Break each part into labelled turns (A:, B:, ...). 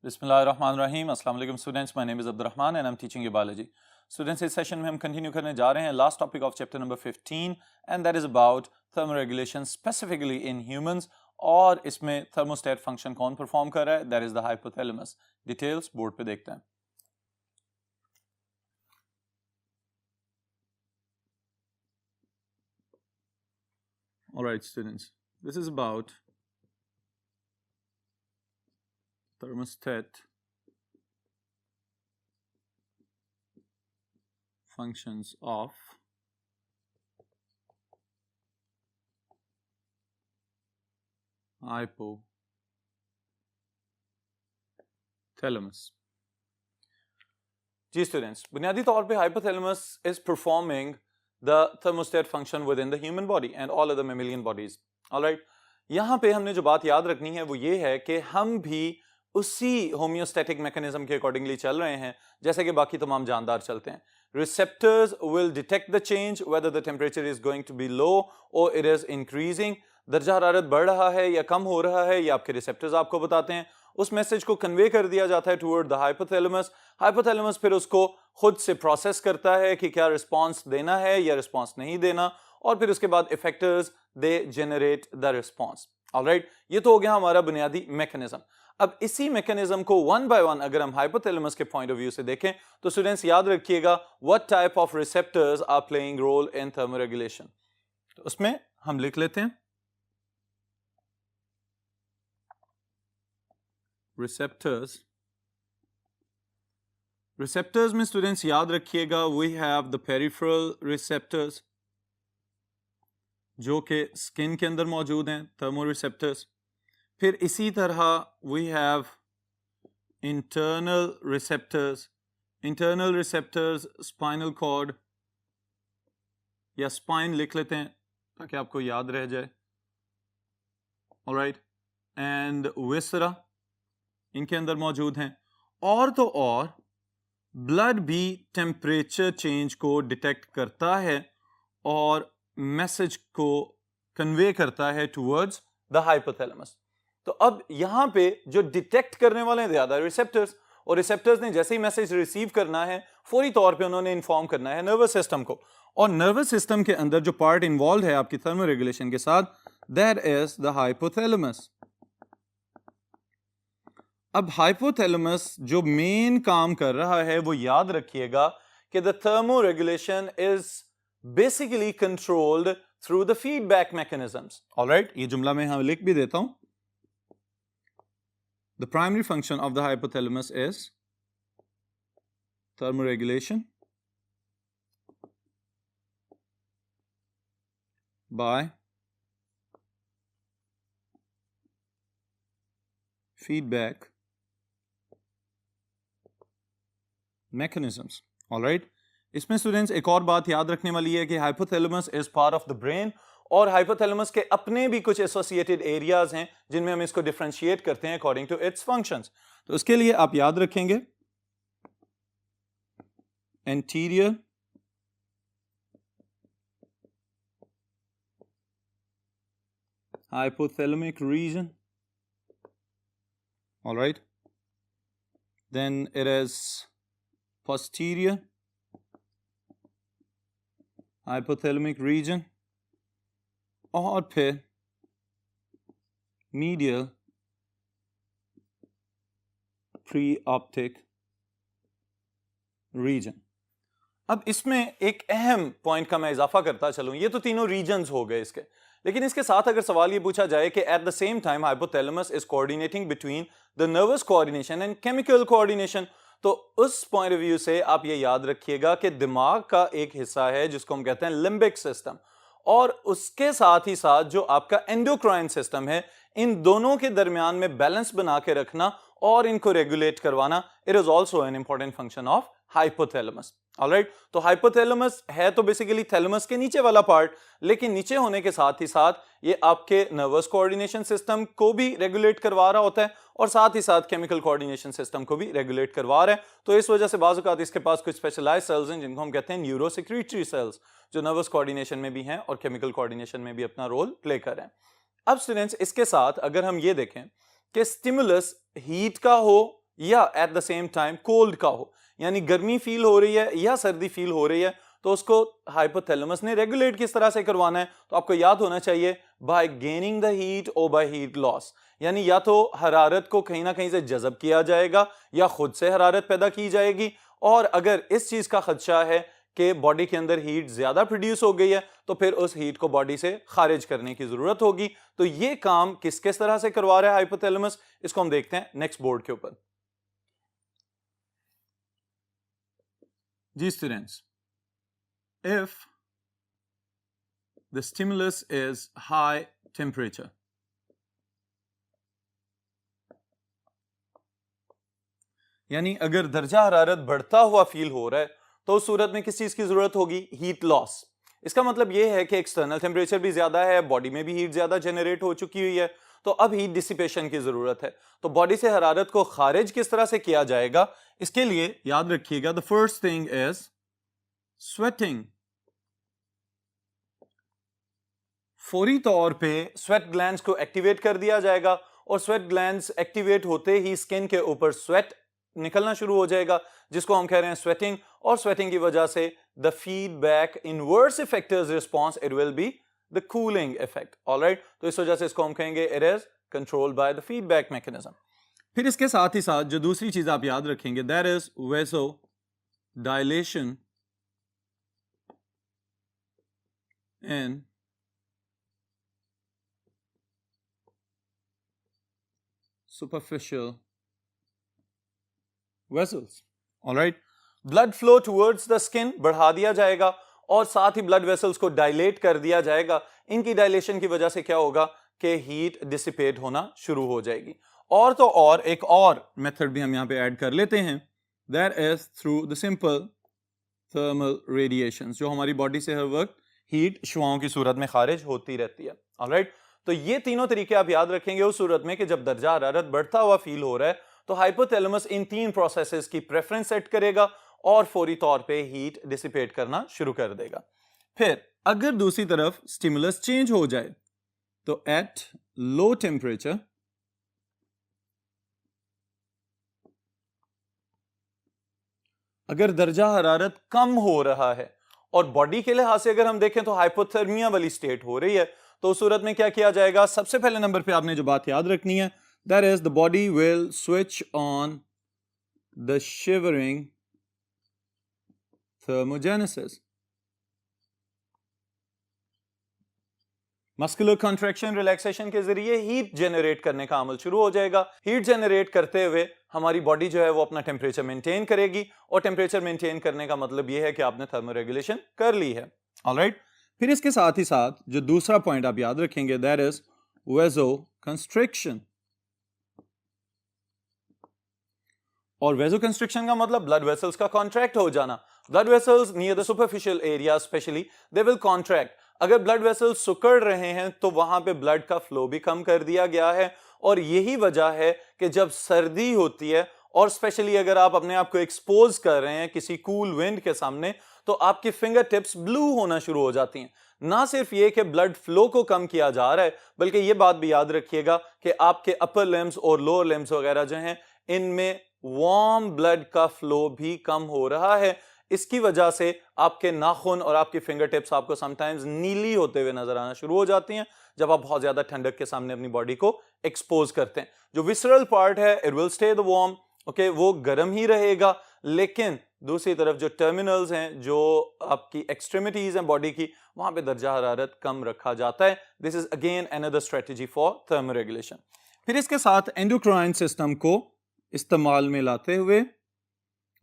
A: बिस्मिल्लाहिर्रहमानिर्रहीम। अस्सलाम वालेकुम students, my name is Abdurrahman and I am teaching you biology. Students, इस सेशन में हम कंटिन्यू करने जा रहे हैं last topic of chapter number 15 and that is about thermoregulation specifically in humans. और इसमें थर्मोस्टेट फंक्शन कौन परफॉर्म कर रहा है? That is the hypothalamus. Details board पे देखते हैं। Alright students, this is about thermostat functions of hypothalamus। जी स्टूडेंट्स, बुनियादी तौर पे hypothalamus is performing the thermostat function within the human body and all other mammalian bodies. Alright, यहाँ पे हमने जो बात याद रखनी है वो ये है कि हम भी उसी होम्योस्टैटिक मैकेनिज्म के अकॉर्डिंगली चल रहे हैं जैसे कि बाकी तमाम जानदार चलते हैं। Receptors will detect the change whether the temperature is going to be low और इट इज इंक्रीजिंग। दर्जा हरारत बढ़ रहा है या कम हो रहा है, ये आपके रिसेप्टर्स आपको बताते हैं। उस मैसेज को कन्वे कर दिया जाता है टुवर्ड द हाइपोथैलेमस। हाइपोथैलेमस फिर उसको खुद से प्रोसेस करता है कि क्या रिस्पांस देना है या रिस्पांस नहीं देना, और फिर उसके बाद effectors they generate the response. Alright, ये तो हो गया हमारा बुनियादी मैकेनिज्म। अब इसी मैकेनिज्म को वन बाय वन अगर हम हाइपोथैलेमस के पॉइंट ऑफ व्यू से देखें तो स्टूडेंट्स याद रखिएगा what type of receptors are playing role in thermoregulation. तो उसमें हम लिख लेते हैं रिसेप्टर्स। रिसेप्टर्स में स्टूडेंट्स याद रखिएगा we have the peripheral receptors जो कि स्किन के अंदर मौजूद हैं, थर्मो रिसेप्टर्स। फिर इसी तरह we have internal receptors. Internal receptors spinal cord या स्पाइन लिख लेते हैं ताकि आपको याद रह जाए। ऑलराइट, एंड विसरा इनके अंदर मौजूद हैं। और तो और ब्लड भी टेम्परेचर चेंज को डिटेक्ट करता है और मैसेज को कन्वे करता है टुवर्ड्स द हाइपोथैलेमस। तो अब यहां पे जो डिटेक्ट करने वाले हैं ज्यादा रिसेप्टर्स, और रिसेप्टर्स ने जैसे ही मैसेज रिसीव करना है फौरी तौर पे उन्होंने इन्फॉर्म करना है नर्वस सिस्टम को। और नर्वस सिस्टम के अंदर जो पार्ट इन्वॉल्व है आपकी थर्मोरेगुलेशन के साथ, दैट इज द हाइपोथैलेमस। अब हाइपोथैलेमस जो मेन काम कर रहा है वो याद रखिएगा कि the thermoregulation is basically controlled through the feedback mechanisms. Alright, ये जुमला मैं यहां लिख भी देता हूं। The primary function of the hypothalamus is thermoregulation by feedback mechanisms। Alright, इसमें स्टूडेंट्स एक और बात याद रखने वाली है कि hypothalamus is part of the brain, और हाइपोथैलेमस के अपने भी कुछ एसोसिएटेड एरियाज हैं जिनमें हम इसको डिफरेंशिएट करते हैं अकॉर्डिंग टू इट्स फंक्शंस। तो उसके लिए आप याद रखेंगे anterior hypothalamic region, all right, then it is posterior hypothalamic region, और फिर medial preoptic region। अब इसमें एक अहम पॉइंट का मैं इजाफा करता चलूं, ये तो तीनों रीजन्स हो गए इसके, लेकिन इसके साथ अगर सवाल ये पूछा जाए कि at the same time hypothalamus is coordinating between the nervous coordination and chemical coordination, तो उस पॉइंट ऑफ व्यू से आप ये याद रखिएगा कि दिमाग का एक हिस्सा है जिसको हम कहते हैं लिम्बिक सिस्टम, और उसके साथ ही साथ जो आपका एंडोक्राइन सिस्टम है, इन दोनों के दरमियान में बैलेंस बना के रखना और इनको रेगुलेट करवाना, it is also an important function of hypothalamus. Alright, तो हाइपोथैलेमस है तो बेसिकली थैलेमस के नीचे वाला पार्ट, लेकिन नीचे होने के साथ ही साथ ये आपके नर्वस कोऑर्डिनेशन सिस्टम को भी रेगुलेट करवा रहा होता है और साथ ही साथ केमिकल कोऑर्डिनेशन सिस्टम को भी रेगुलेट करवा रहा है। तो इस वजह से बाज़ औक़ात इसके पास कुछ स्पेशलाइज्ड सेल्स हैं जिनको हम कहते हैं न्यूरोसेक्रेटरी सेल्स, जो नर्वस कोऑर्डिनेशन में भी हैं और केमिकल कोऑर्डिनेशन में भी अपना रोल प्ले कर रहे हैं। अब स्टूडेंट्स, इसके साथ अगर हम ये देखें कि स्टिमुलस हीट का हो या at the same time cold का हो, यानी गर्मी फील हो रही है या सर्दी फील हो रही है, तो उसको हाइपोथैलेमस ने रेगुलेट किस तरह से करवाना है, तो आपको याद होना चाहिए बाय गेनिंग द हीट और बाय हीट लॉस, यानी या तो हरारत को कहीं ना कहीं से जज़ब किया जाएगा या खुद से हरारत पैदा की जाएगी। और अगर इस चीज का खदशा है कि बॉडी के अंदर हीट ज्यादा प्रोड्यूस हो गई है, तो फिर उस हीट को बॉडी से खारिज करने की जरूरत होगी। तो ये काम किस किस तरह से करवा रहा है हाइपोथैलेमस, इसको हम देखते हैं नेक्स्ट बोर्ड के ऊपर। जी students, if the stimulus is high temperature, यानी अगर दर्जा हरारत बढ़ता हुआ फील हो रहा है, तो उस सूरत में किस चीज की जरूरत होगी, हीट लॉस। इसका मतलब यह है कि एक्सटर्नल टेम्परेचर भी ज्यादा है, बॉडी में भी हीट ज्यादा जनरेट हो चुकी हुई है, तो अब हीट डिसिपेशन की जरूरत है। तो बॉडी से हरारत को खारिज किस तरह से किया जाएगा, इसके लिए याद रखिएगा the first thing is sweating. फौरी तौर पे स्वेट ग्लैंड्स को एक्टिवेट कर दिया जाएगा, और स्वेट ग्लैंड्स एक्टिवेट होते ही स्किन के ऊपर स्वेट निकलना शुरू हो जाएगा, जिसको हम कह रहे हैं स्वेटिंग। और स्वेटिंग की वजह से the feedback inverse effectors response it will be the cooling effect. Alright, तो इस वजह से इसको हम कहेंगे it is controlled by the feedback mechanism. फिर इसके साथ ही साथ जो दूसरी चीज आप याद रखेंगे that is वेसो dilation in superficial vessels. All right, blood flow towards the skin बढ़ा दिया जाएगा, और साथ ही ब्लड वेसल्स को डायलेट कर दिया जाएगा। इनकी डायलेशन की वजह से क्या होगा कि हीट डिसिपेट होना शुरू हो जाएगी। और तो और एक और मेथड भी हम यहां पे ऐड कर लेते हैं, that is through the simple thermal radiations, जो हमारी बॉडी से हर वक्त हीट शुआओं की सूरत में खारिज होती रहती है। ऑलराइट, तो ये तीनों तरीके आप याद रखेंगे उस सूरत में कि जब दर्जा हरारत बढ़ता हुआ फील हो रहा है, तो हाइपोथैलेमस इन तीन प्रोसेसेस की प्रेफरेंस सेट करेगा और फौरी तौर पे हीट डिसिपेट करना शुरू कर देगा। फिर अगर दूसरी तरफ स्टिमुलस चेंज हो जाए, तो एट लो टेम्परेचर अगर दर्जा हरारत कम हो रहा है और बॉडी के लिहाज से अगर हम देखें तो हाइपोथर्मिया वाली स्टेट हो रही है, तो उस सूरत में क्या किया जाएगा, सबसे पहले नंबर पे आपने जो बात याद रखनी है that is the body will switch on the shivering thermogenesis. Muscular contraction relaxation के जरिए हीट जनरेट करने का अमल शुरू हो जाएगा। हीट जनरेट करते हुए हमारी बॉडी जो है वो अपना टेम्परेचर मेंटेन करेगी, और टेम्परेचर मेंटेन करने का मतलब ये है कि आपने थर्मो रेगुलेशन कर ली है। ऑलराइट, फिर इसके साथ ही साथ जो दूसरा पॉइंट आप याद रखेंगे दैट इज वेसो कंस्ट्रिक्शन। और वेसो कंस्ट्रिक्शन का मतलब ब्लड वेसल्स का कॉन्ट्रैक्ट हो जाना। Blood vessels near the superficial area specially they will contract. अगर ब्लड वेसल्स सुकड़ रहे हैं तो वहां पे ब्लड का फ्लो भी कम कर दिया गया है, और यही वजह है कि जब सर्दी होती है और स्पेशली अगर आप अपने आप को एक्सपोज कर रहे हैं किसी कूल विंड के सामने, तो आपकी फिंगर टिप्स ब्लू होना शुरू हो जाती हैं। ना सिर्फ ये कि ब्लड फ्लो को कम किया जा रहा है, बल्कि ये बात भी याद रखिएगा कि आपके अपर लिम्स और लोअर लिम्स वगैरह जो हैं, इनमें वार्म ब्लड का फ्लो भी कम हो रहा है। इसकी वजह से आपके नाखून और आपकी फिंगर टिप्स आपको समटाइम्स नीली होते हुए नजर आना शुरू हो जाती हैं जब आप बहुत ज्यादा ठंडक के सामने अपनी बॉडी को एक्सपोज करते हैं। जो विसरल पार्ट है it will stay the warm, okay, वो गर्म ही रहेगा, लेकिन दूसरी तरफ जो टर्मिनल्स हैं, जो आपकी एक्सट्रीमिटीज हैं बॉडी की, वहां पे दर्जा हरारत कम रखा जाता है। This is again another strategy for thermal regulation. फिर इसके साथ एंडोक्राइन सिस्टम को इस्तेमाल में लाते हुए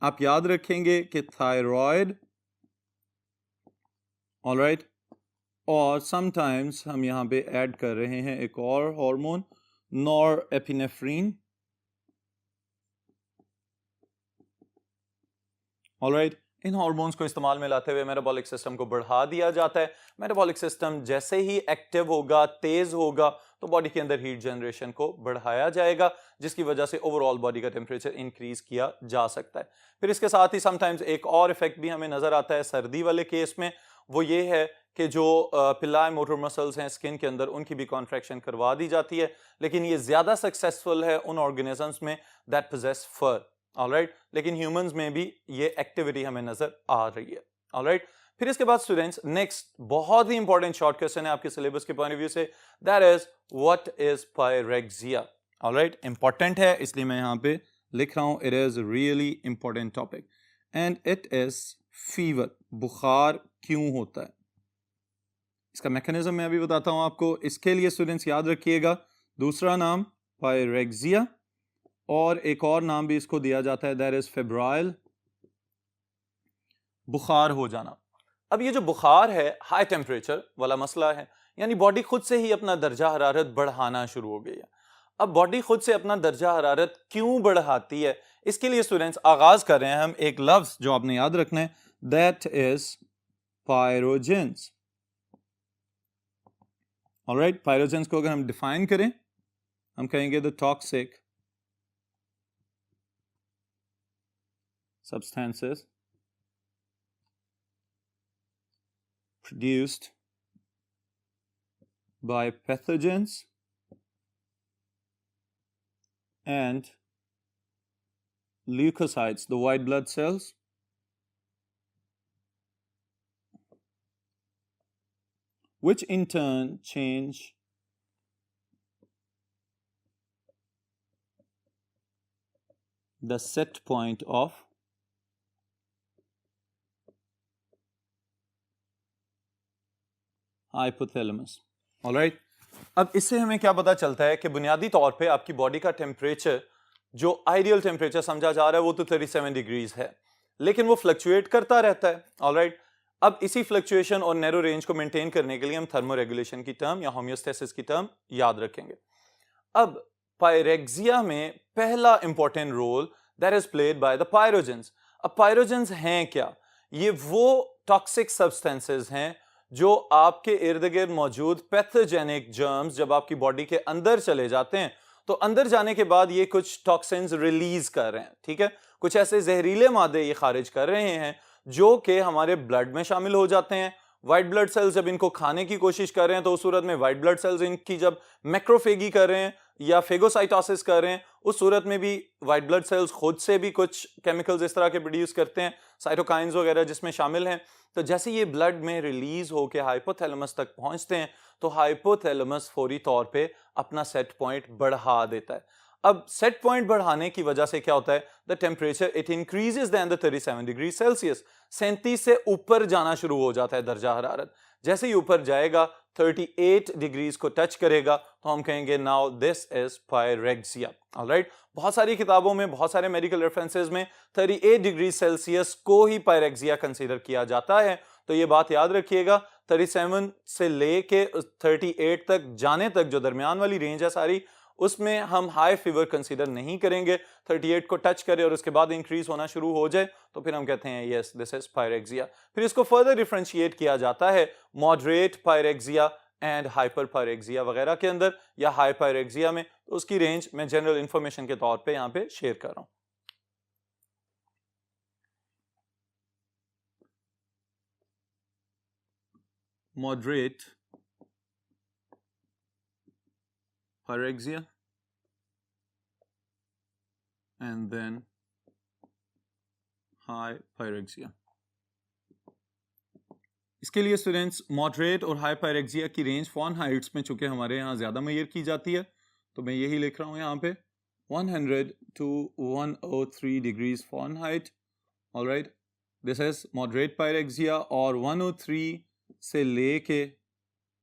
A: आप याद रखेंगे कि थायराइड, ऑलराइट, और समटाइम्स हम यहां पे ऐड कर रहे हैं एक और हार्मोन नॉरएपिनेफ्रिन, ऑलराइट, इन हार्मोन्स को इस्तेमाल में लाते हुए मेटाबॉलिक सिस्टम को बढ़ा दिया जाता है। मेटाबॉलिक सिस्टम जैसे ही एक्टिव होगा, तेज होगा, तो बॉडी के अंदर हीट जनरेशन को बढ़ाया जाएगा, जिसकी वजह से ओवरऑल बॉडी का टेम्परेचर इंक्रीज किया जा सकता है। फिर इसके साथ ही समटाइम्स एक और इफेक्ट भी हमें नजर आता है सर्दी वाले केस में, वो ये है कि जो पिलाई मोटर मसल्स हैं स्किन के अंदर, उनकी भी कॉन्ट्रैक्शन करवा दी जाती है, लेकिन ये ज्यादा सक्सेसफुल है उन ऑर्गेनिजम्स में दैट पोजेस फर, ऑलराइट, लेकिन ह्यूमंस में भी ये एक्टिविटी हमें नजर आ रही है, ऑलराइट। फिर इसके बाद स्टूडेंट्स नेक्स्ट बहुत ही इंपॉर्टेंट शॉर्ट क्वेश्चन है आपके सिलेबस के पॉइंट ऑफ व्यू से, that is what is pyrexia, alright, important है इसलिए मैं यहां पे लिख रहा हूं, it is really important topic and it is fever, बुखार क्यों होता है, इसका मैकेनिज्म मैं अभी बताता हूं आपको। इसके लिए स्टूडेंट्स याद रखिएगा दूसरा नाम पायरेक्सिया, और एक और नाम भी इसको दिया जाता है, दैट इज फेब्राइल, बुखार हो जाना। अब ये जो बुखार है हाई टेम्परेचर वाला मसला है, यानी बॉडी खुद से ही अपना दर्जा हरारत बढ़ाना शुरू हो गई है। अब बॉडी खुद से अपना दर्जा हरारत क्यों बढ़ाती है, इसके लिए स्टूडेंट्स आगाज कर रहे हैं हम एक लफ्ज जो आपने याद रखना है, that is pyrogens, alright. Pyrogens को अगर हम डिफाइन करें, हम कहेंगे the toxic substances produced by pathogens and leukocytes, the white blood cells, which in turn change the set point of hypothalamus, alright. अब इससे हमें क्या पता चलता है कि बुनियादी तौर पे आपकी बॉडी का टेम्परेचर, जो आइडियल टेम्परेचर समझा जा रहा है वो तो 37 डिग्रीज है, लेकिन वो फ्लक्चुएट करता रहता है, ऑलराइट। अब इसी फ्लक्चुएशन और नैरो रेंज को मेंटेन करने के लिए हम थर्मोरेगुलेशन की टर्म या होम्योस्टेसिस की टर्म याद रखेंगे। अब पायरेक्सिया में पहला important role that is played by the pyrogens. अब पायरोजेंस हैं क्या? ये वो टॉक्सिक सब्सटेंसेस हैं जो आपके इर्द गिर्द मौजूद पैथोजेनिक जर्म्स जब आपकी बॉडी के अंदर चले जाते हैं, तो अंदर जाने के बाद ये कुछ टॉक्सिन्स रिलीज कर रहे हैं, ठीक है, कुछ ऐसे जहरीले मादे ये खारिज कर रहे हैं जो कि हमारे ब्लड में शामिल हो जाते हैं। व्हाइट ब्लड सेल्स जब इनको खाने की कोशिश कर रहे हैं, तो उस सूरत में व्हाइट ब्लड सेल्स इनकी जब मैक्रोफेगी कर रहे हैं या फेगोसाइटोसिस कर रहे हैं, उस सूरत में भी व्हाइट ब्लड सेल्स खुद से भी कुछ केमिकल्स इस तरह के प्रोड्यूस करते हैं, साइटोकाइंस वगैरह जिसमें शामिल हैं। तो जैसे ये ब्लड में रिलीज होकर हाइपोथैलेमस तक पहुंचते हैं, तो हाइपोथैलेमस फौरी तौर पे अपना सेट पॉइंट बढ़ा देता है। अब सेट पॉइंट बढ़ाने की वजह से क्या होता है, the temperature it increases than the 37 degree Celsius, 37 से ऊपर जाना शुरू हो जाता है दर्जा हरारत। जैसे ही ऊपर जाएगा 38 डिग्रीज को टच करेगा, तो हम कहेंगे now this is pyrexia, alright. बहुत सारी किताबों में, बहुत सारे मेडिकल रेफरेंसेस में 38 डिग्री सेल्सियस को ही पायरेक्सिया कंसीडर किया जाता है। तो ये बात याद रखिएगा, 37 से लेके 38 तक जाने तक जो दरमियान वाली रेंज है सारी, उसमें हम हाई फीवर कंसीडर नहीं करेंगे। 38 को टच करे और उसके बाद इंक्रीज होना शुरू हो जाए, तो फिर हम कहते हैं यस दिस इज पायरेक्सिया। फिर इसको फर्दर डिफरेंशिएट किया जाता है moderate pyrexia and hyper pyrexia वगैरह के अंदर, या हाई पायरेक्सिया में। तो उसकी रेंज मैं जनरल इंफॉर्मेशन के तौर पे यहां पे शेयर कर रहा हूं। Moderate pyrexia and then high pyrexia। इसके लिए स्टूडेंट्स मॉडरेट और हाई पायरेक्सिया की रेंज फ़ारेनहाइट्स में चूंकि हमारे यहाँ ज़्यादा मेजर की जाती है, तो मैं यही लिख रहा हूँ यहाँ पे 100 to 103 degrees Fahrenheit, alright, this is moderate pyrexia. और 103 से लेके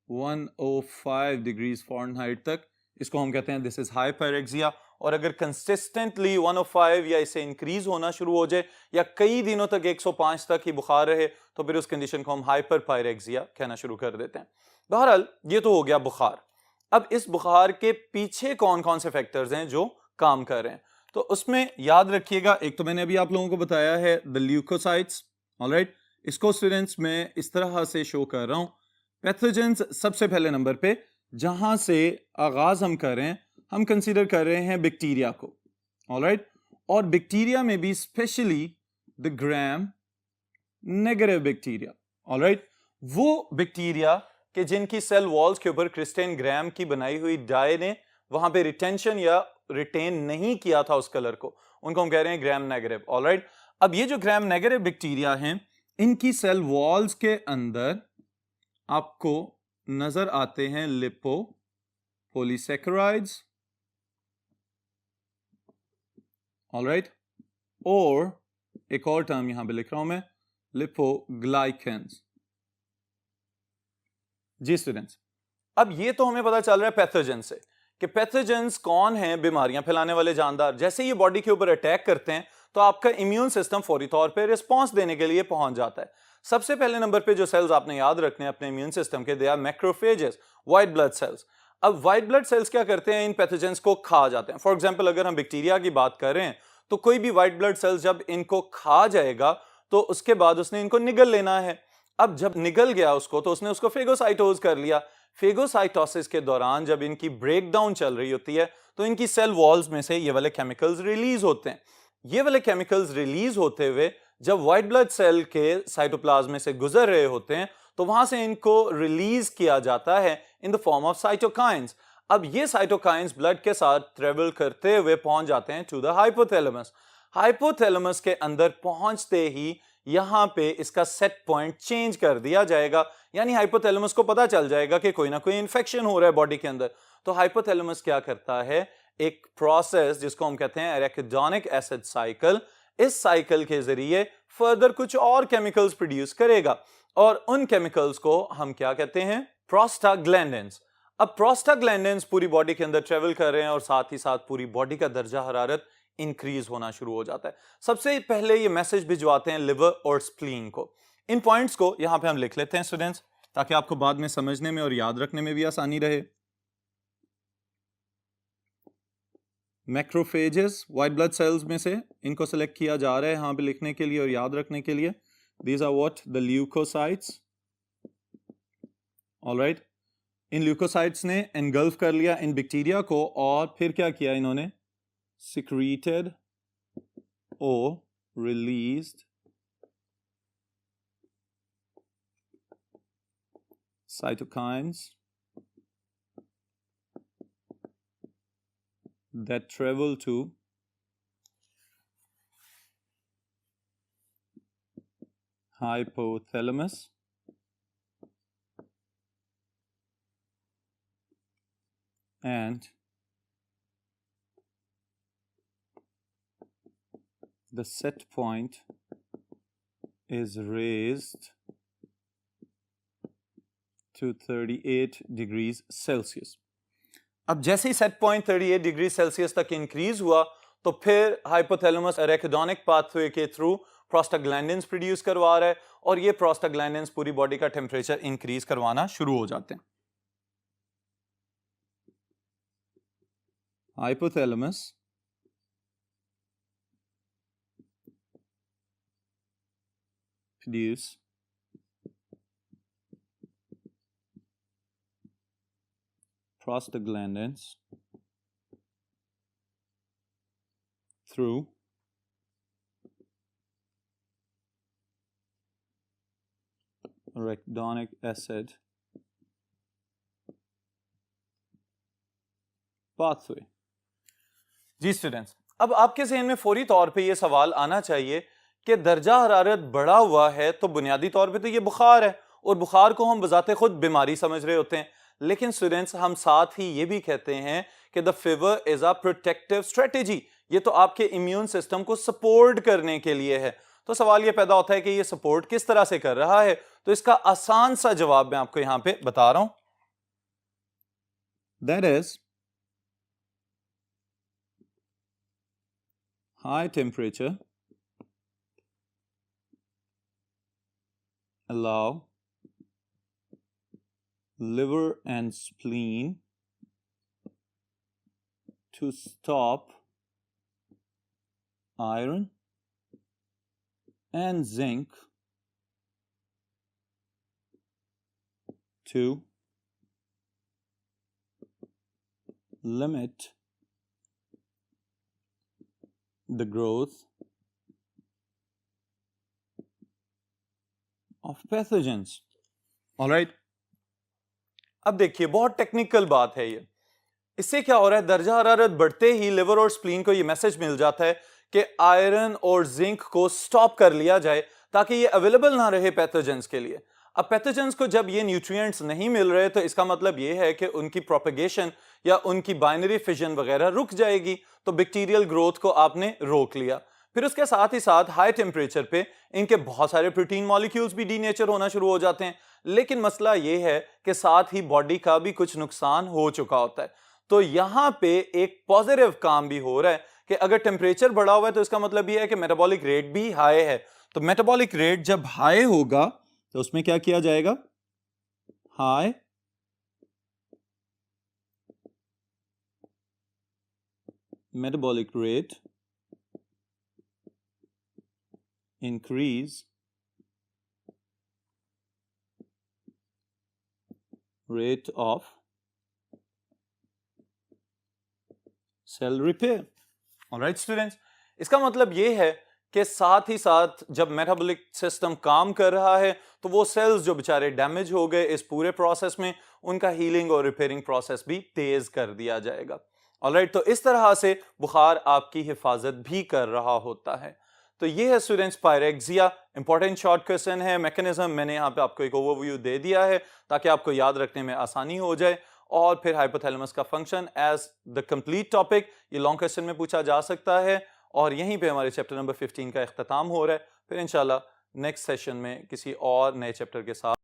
A: 105 डिग्रीज फ़ारेनहाइट तक इसको हम कहते हैं दिस इज हाई पायरेक्सिया। और अगर कंसिस्टेंटली 105 या इसे इंक्रीज होना शुरू हो जाए या कई दिनों तक 105 तक ही बुखार रहे, तो फिर उस कंडीशन को हम हाइपर पायरेक्सिया कहना शुरू कर देते हैं। बहरहाल ये तो हो गया बुखार। अब इस बुखार के पीछे कौन कौन से फैक्टर्स हैं जो काम कर रहे हैं, तो उसमें याद रखिएगा, एक तो मैंने अभी आप लोगों को बताया है द ल्यूकोसाइट्स, ऑलराइट, इसको स्टूडेंट्स मैं इस तरह से शो कर रहा हूं। पैथोजेंस सबसे पहले नंबर पे जहां से आगाज हम कर रहे हैं, हम कंसीडर कर रहे हैं बैक्टीरिया को, ऑलराइट, और बैक्टीरिया में भी specially the gram negative bacteria, alright, वो बैक्टीरिया कि जिनकी सेल वॉल्स के ऊपर क्रिस्टेन ग्राम की बनाई हुई डाई ने वहां पे रिटेंशन या रिटेन नहीं किया था उस कलर को, उनको हम कह रहे हैं ग्राम नेगेटिव, ऑलराइट। अब ये जो ग्राम नेगेटिव बैक्टीरिया हैं, इनकी सेल वॉल्स के अंदर आपको नजर आते हैं लिपो पॉलीसेकेराइड्स, ऑलराइट, और एक और टर्म यहां पे लिख रहा हूं मैं, लिपोग्लाइकेंस। जी स्टूडेंट्स, अब ये तो हमें पता चल रहा है पैथोजन से कि पैथोजेंस कौन है, बीमारियां फैलाने वाले जानदार। जैसे ये बॉडी के ऊपर अटैक करते हैं तो आपका इम्यून सिस्टम फौरी तौर पे रिस्पांस देने के लिए पहुंच जाता है। सबसे पहले नंबर पे जो सेल्स आपने याद रखने हैं अपने इम्यून सिस्टम के, they are macrophages, white blood cells. अब व्हाइट ब्लड सेल्स क्या करते हैं, इन पैथोजेंस को खा जाते हैं। फॉर एग्जांपल अगर हम बैक्टीरिया की बात कर रहे हैं तो कोई भी व्हाइट ब्लड सेल्स जब इनको खा जाएगा तो उसके बाद उसने इनको निगल लेना है। अब जब निगल गया उसको तो उसने उसको फेगोसाइटोज कर लिया। फेगोसाइटोसिस के दौरान जब इनकी ब्रेकडाउन चल रही होती है तो इनकी सेल वॉल्स में से ये वाले केमिकल्स रिलीज होते हैं। ये वाले केमिकल्स रिलीज होते हुए जब व्हाइट ब्लड सेल के साइटोप्लाज्म से गुजर रहे होते हैं तो वहां से इनको रिलीज किया जाता है in the form of cytokines. अब ये साइटोकाइंस ब्लड के साथ ट्रेवल करते हुए पहुंच जाते हैं टू द हाइपोथैलेमस। हाइपोथैलेमस के अंदर पहुंचते ही यहां पे इसका सेट पॉइंट चेंज कर दिया जाएगा, यानी हाइपोथैलेमस को पता चल जाएगा कि कोई ना कोई इंफेक्शन हो रहा है बॉडी के अंदर। तो हाइपोथैलेमस क्या करता है, एक प्रोसेस जिसको हम कहते हैं एराकिडोनिक एसिड साइकिल, इस साइकिल के जरिए फर्दर कुछ और केमिकल्स प्रोड्यूस करेगा और उन केमिकल्स को हम क्या कहते हैं, प्रोस्टाग्लैंडिन्स। अब प्रोस्टाग्लैंडिन्स पूरी बॉडी के अंदर ट्रेवल कर रहे हैं और साथ ही साथ पूरी बॉडी का दर्जा हरारत इंक्रीज होना शुरू हो जाता है। सबसे पहले ये मैसेज भिजवाते हैं लिवर और स्प्लीन को। इन पॉइंट्स को यहां पे हम लिख लेते हैं स्टूडेंट्स, ताकि आपको बाद में समझने में और याद रखने में भी आसानी रहे। मैक्रोफेजेस व्हाइट ब्लड सेल्स में से इनको सेलेक्ट किया जा रहा है यहां पे लिखने के लिए और याद रखने के लिए। These are what, the leukocytes, alright. इन ल्यूकोसाइट्स ने एनगल्फ कर लिया इन बैक्टीरिया को और फिर क्या किया इन्होंने, secreted or released cytokines that travel to hypothalamus and the set point is raised to 38 degrees Celsius. अब जैसे ही सेट पॉइंट 38 डिग्री सेल्सियस तक इंक्रीज हुआ तो फिर हाइपोथैलेमस एराकिडोनिक पाथवे के थ्रू प्रोस्टाग्लैंडिन्स प्रोड्यूस करवा रहा है और ये प्रोस्टाग्लैंडिन्स पूरी बॉडी का टेम्परेचर इंक्रीज करवाना शुरू हो जाते हैं। Hypothalamus produce prostaglandins through arachidonic acid pathway। जी स्टूडेंट्स, अब आपके ज़हन में फौरी तौर पे ये सवाल आना चाहिए कि दर्जा हरारत बढ़ा हुआ है तो बुनियादी तौर पे तो ये बुखार है और बुखार को हम बजाते खुद बीमारी समझ रहे होते हैं, लेकिन स्टूडेंट्स हम साथ ही ये भी कहते हैं कि the fever is a protective strategy, ये तो आपके इम्यून सिस्टम को सपोर्ट करने के लिए है। तो सवाल ये पैदा होता है कि ये सपोर्ट किस तरह से कर रहा है, तो इसका आसान सा जवाब मैं आपको यहां पे बता रहा हूं, that is high temperature allow liver and spleen to stop iron and zinc to limit the growth of pathogens. All right. अब देखिए बहुत टेक्निकल बात है ये। इससे क्या हो रहा है, दर्जा हरारत बढ़ते ही लिवर और स्प्लीन को ये मैसेज मिल जाता है कि आयरन और जिंक को स्टॉप कर लिया जाए ताकि ये अवेलेबल ना रहे पैथोजेंस के लिए। अब पैथोजेंस को जब ये न्यूट्रिएंट्स नहीं मिल रहे तो इसका मतलब ये है कि उनकी प्रोपेगेशन या उनकी बाइनरी फिजन वगैरह रुक जाएगी, तो बैक्टीरियल ग्रोथ को आपने रोक लिया। फिर उसके साथ ही साथ हाई टेम्परेचर पे इनके बहुत सारे प्रोटीन मॉलिक्यूल्स भी डीनेचर होना शुरू हो जाते हैं। लेकिन मसला ये है कि साथ ही बॉडी का भी कुछ नुकसान हो चुका होता है। तो यहां पे एक पॉजिटिव काम भी हो रहा है कि अगर टेम्परेचर बढ़ा हुआ है तो इसका मतलब यह है कि मेटाबॉलिक रेट भी हाई है। तो मेटाबॉलिक रेट जब हाई होगा तो उसमें क्या किया जाएगा, high metabolic rate increase rate of cell repair. Alright students, इसका मतलब यह है कि साथ ही साथ जब मेटाबॉलिक सिस्टम काम कर रहा है तो वो सेल्स जो बेचारे डैमेज हो गए इस पूरे प्रोसेस में, उनका हीलिंग और रिपेयरिंग प्रोसेस भी तेज कर दिया जाएगा। ऑलराइट, तो इस तरह से बुखार आपकी हिफाजत भी कर रहा होता है। तो ये है students pyrexia. Important short question है, मैकेनिज्म मैंने यहाँ पे आपको एक ओवरव्यू दे दिया है ताकि आपको याद रखने में आसानी हो जाए। और फिर हाइपोथैलेमस का function as the complete topic ये लॉन्ग क्वेश्चन में पूछा जा सकता है। और यहीं पे हमारे चैप्टर नंबर 15 का इख्तिताम हो रहा है। फिर इंशाल्लाह नेक्स्ट सेशन में किसी और नए चैप्टर के साथ